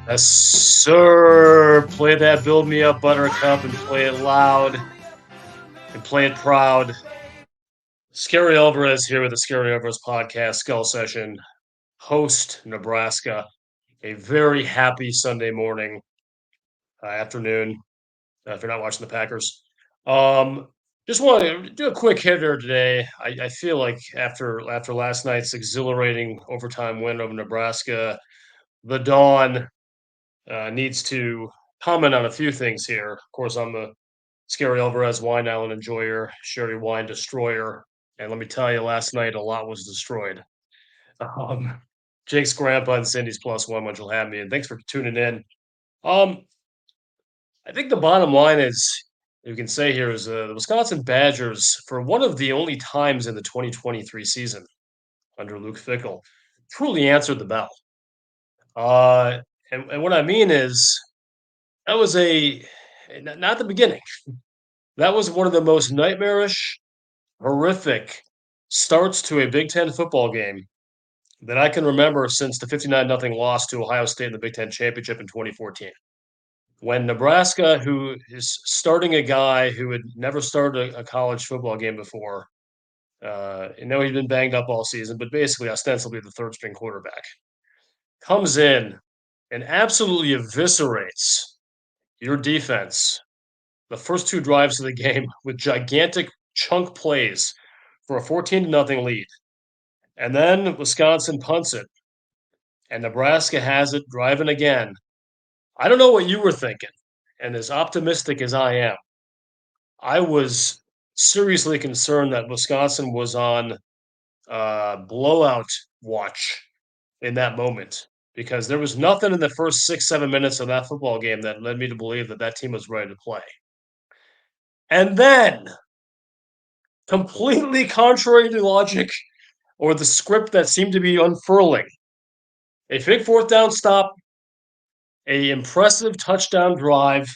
Yes, sir. Play that Build Me Up Buttercup and play it loud and play it proud. Scary Alvarez here with the Scary Alvarez podcast, Skull Session, Post-Nebraska. A very happy Sunday morning, afternoon, if you're not watching the Packers. Um, just want to do a quick hitter today. I feel like after last night's exhilarating overtime win over Nebraska, the Dawn needs to comment on a few things here. Of course, I'm the Scary Alvarez Wine Island enjoyer, Sherry Wine destroyer, and let me tell you, last night a lot was destroyed. Um, Jake's grandpa and Cindy's plus one, which will have me, and thanks for tuning in. Um, I think the bottom line is you can say here is the Wisconsin Badgers, for one of the only times in the 2023 season under Luke Fickle, truly answered the bell. Uh, and what I mean is that was not the beginning. That was one of the most nightmarish, horrific starts to a Big Ten football game that I can remember since the 59 nothing loss to Ohio State in the Big Ten championship in 2014. When Nebraska, who is starting a guy who had never started a college football game before, you know he'd been banged up all season, but basically ostensibly the third string quarterback, comes in and absolutely eviscerates your defense the first two drives of the game with gigantic chunk plays for a 14 to nothing lead. And then Wisconsin punts it, and Nebraska has it driving again. I don't know what you were thinking, and as optimistic as I am, I was seriously concerned that Wisconsin was on blowout watch in that moment because there was nothing in the first 6, 7 minutes of that football game that led me to believe that that team was ready to play. And then, completely contrary to logic or the script that seemed to be unfurling, a big fourth down stop, a impressive touchdown drive,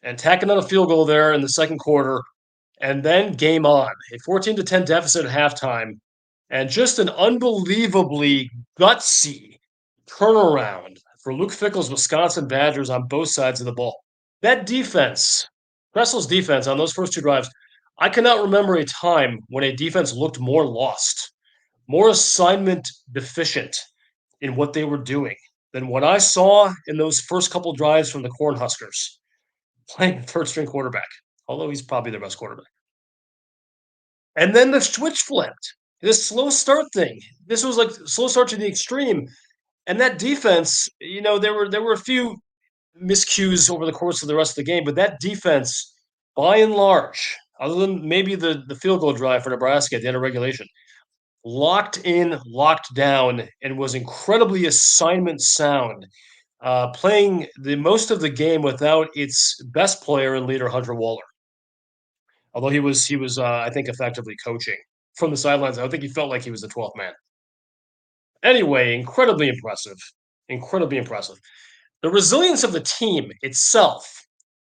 and tacking on a field goal there in the second quarter, and then game on. A 14-10 deficit at halftime, and just an unbelievably gutsy turnaround for Luke Fickle's Wisconsin Badgers on both sides of the ball. That defense, Bressel's defense on those first two drives, I cannot remember a time when a defense looked more lost, more assignment deficient in what they were doing than what I saw in those first couple drives from the Cornhuskers playing third string quarterback, although he's probably their best quarterback. And then the switch flipped. This slow start thing. This was like slow start to the extreme. And that defense, there were a few miscues over the course of the rest of the game, but that defense, by and large, other than maybe the field goal drive for Nebraska at the end of regulation, locked in, locked down, and was incredibly assignment sound, playing the most of the game without its best player and leader, Hunter Waller. Although he was I think effectively coaching from the sidelines. I think he felt like he was the 12th man. Anyway, incredibly impressive, incredibly impressive. The resilience of the team itself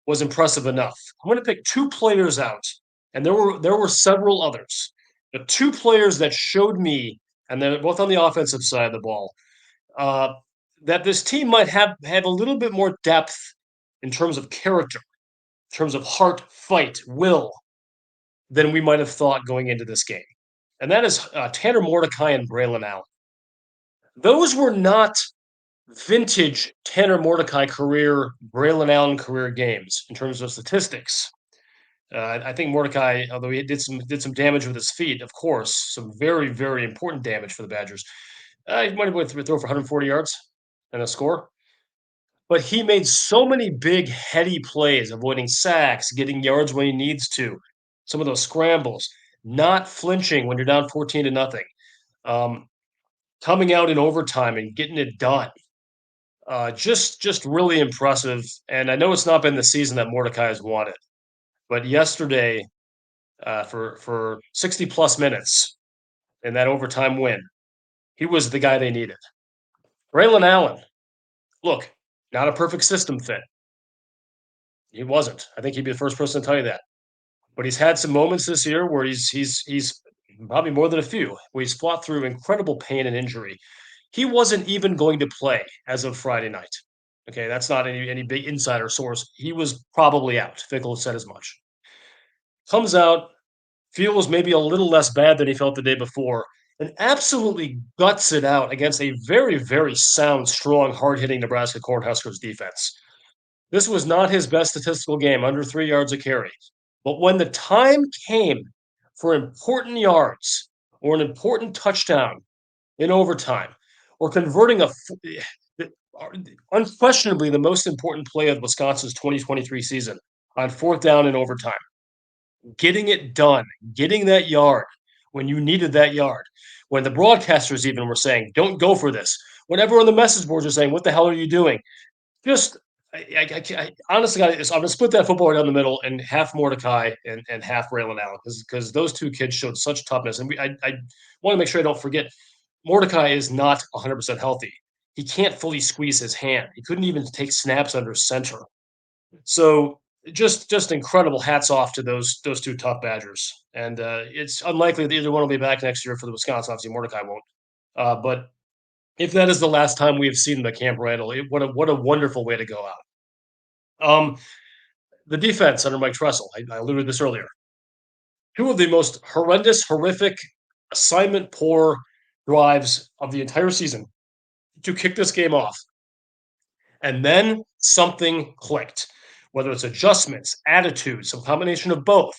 was impressive enough. I'm going to pick two players out, and there were several others. The two players that showed me, and they're both on the offensive side of the ball, uh, that this team might have a little bit more depth in terms of character, in terms of heart, fight, will than we might have thought going into this game. And that is Tanner Mordecai and Braylon Allen. Those were not vintage Tanner Mordecai career, Braylon Allen career games in terms of statistics. I think Mordecai, although he did some damage with his feet, of course, some very very important damage for the Badgers. He might have went through throw for 140 yards and a score, but he made so many big heady plays, avoiding sacks, getting yards when he needs to, some of those scrambles, not flinching when you're down 14 to nothing, um, coming out in overtime and getting it done. Just really impressive. And I know it's not been the season that Mordecai has wanted, but yesterday, for 60 plus minutes in that overtime win, he was the guy they needed. Braylon Allen, look, not a perfect system fit. He wasn't. I think he'd be the first person to tell you that. But he's had some moments this year where he's probably more than a few where he's fought through incredible pain and injury. He wasn't even going to play as of Friday night. Okay, that's not any big insider source. He was probably out. Fickle said as much. Comes out, feels maybe a little less bad than he felt the day before, and absolutely guts it out against a very, very sound, strong, hard-hitting Nebraska Cornhuskers defense. This was not his best statistical game, under 3 yards a carry. But when the time came for important yards or an important touchdown in overtime or converting unquestionably the most important play of Wisconsin's 2023 season on fourth down in overtime, getting it done, getting that yard when you needed that yard, when the broadcasters even were saying, don't go for this, when everyone on the message boards are saying, what the hell are you doing? Just I honestly, I'm gonna split that football right down the middle and half Mordecai and half Raylan Allen because those two kids showed such toughness. And I want to make sure I don't forget Mordecai is not 100% healthy. He can't fully squeeze his hand. He couldn't even take snaps under center. So just incredible. Hats off to those two tough Badgers. And it's unlikely that either one will be back next year for the Wisconsin. Obviously, Mordecai won't. But if that is the last time we have seen the Camp Randall, what a wonderful way to go out. Um, the defense under Mike Tressel, I alluded to this earlier. Two of the most horrendous, horrific, assignment poor drives of the entire season to kick this game off. And then something clicked, whether it's adjustments, attitude, some combination of both.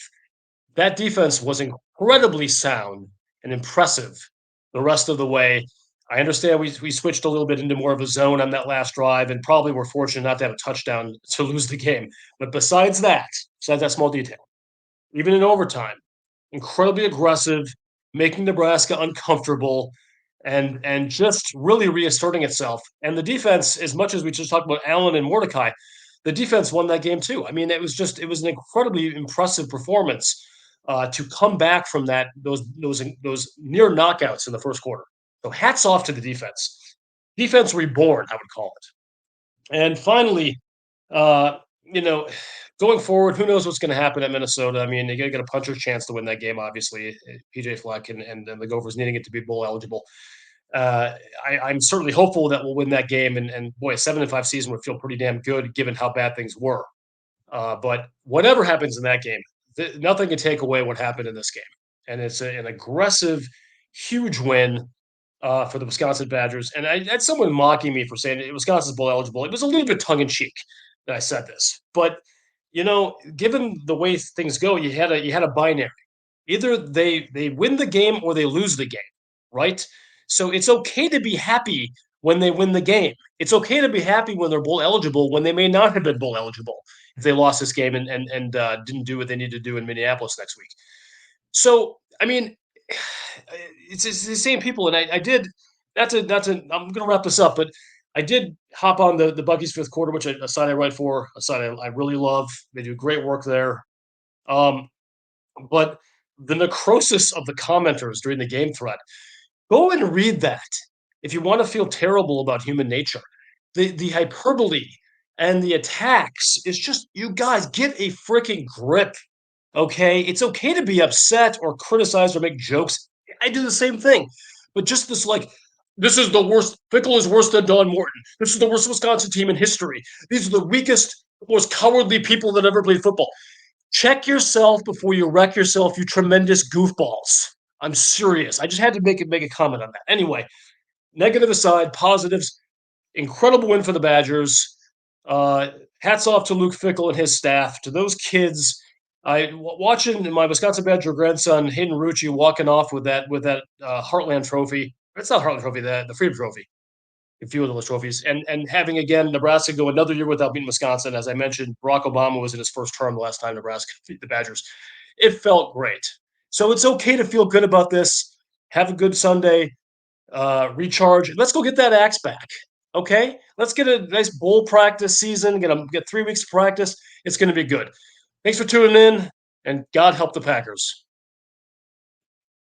That defense was incredibly sound and impressive the rest of the way. I understand we switched a little bit into more of a zone on that last drive, and probably were fortunate not to have a touchdown to lose the game. But besides that small detail, even in overtime, incredibly aggressive, making Nebraska uncomfortable, and just really reasserting itself. And the defense, as much as we just talked about Allen and Mordecai, the defense won that game too. I mean, it was an incredibly impressive performance to come back from those near knockouts in the first quarter. So hats off to the defense. Defense reborn, I would call it. And finally, uh, you know, going forward, who knows what's going to happen at Minnesota? I mean, they got a puncher's chance to win that game, obviously. PJ Fleck and the Gophers needing it to be bowl eligible. Uh, I'm certainly hopeful that we'll win that game. And boy, a 7-5 season would feel pretty damn good given how bad things were. But whatever happens in that game, nothing can take away what happened in this game. And it's an aggressive, huge win for the Wisconsin Badgers. And I had someone mocking me for saying Wisconsin's bowl eligible. It was a little bit tongue in cheek that I said this, but given the way things go, you had a binary. Either they win the game or they lose the game, right? So it's okay to be happy when they win the game. It's okay to be happy when they're bowl eligible when they may not have been bowl eligible if they lost this game and didn't do what they need to do in Minneapolis next week. So I mean, it's the same people, and I did. That's a. I'm going to wrap this up, but I did hop on the Bucky's fifth quarter, which a site I write for, a site I really love. They do great work there. Um, but the necrosis of the commenters during the game thread, go and read that if you want to feel terrible about human nature. The hyperbole and the attacks is just, you guys get a freaking grip. Okay, it's okay to be upset or criticize or make jokes. I do the same thing, but just this like, this is the worst. Fickle is worse than Don Morton. This is the worst Wisconsin team in history. These are the weakest, most cowardly people that ever played football. Check yourself before you wreck yourself, you tremendous goofballs. I'm serious. I just had to make a comment on that. Anyway, negative aside, positives. Incredible win for the Badgers. Uh, Hats off to Luke Fickle and his staff. To those kids, watching my Wisconsin Badger grandson Hayden Rucci walking off with that Heartland Trophy. It's not Heartland Trophy, the Freedom Trophy. A few of those trophies, and having again Nebraska go another year without beating Wisconsin. As I mentioned, Barack Obama was in his first term the last time Nebraska beat the Badgers. It felt great. So it's okay to feel good about this. Have a good Sunday. Recharge. Let's go get that axe back. Okay, let's get a nice bowl practice season. Get 3 weeks of practice. It's going to be good. Thanks for tuning in, and God help the Packers.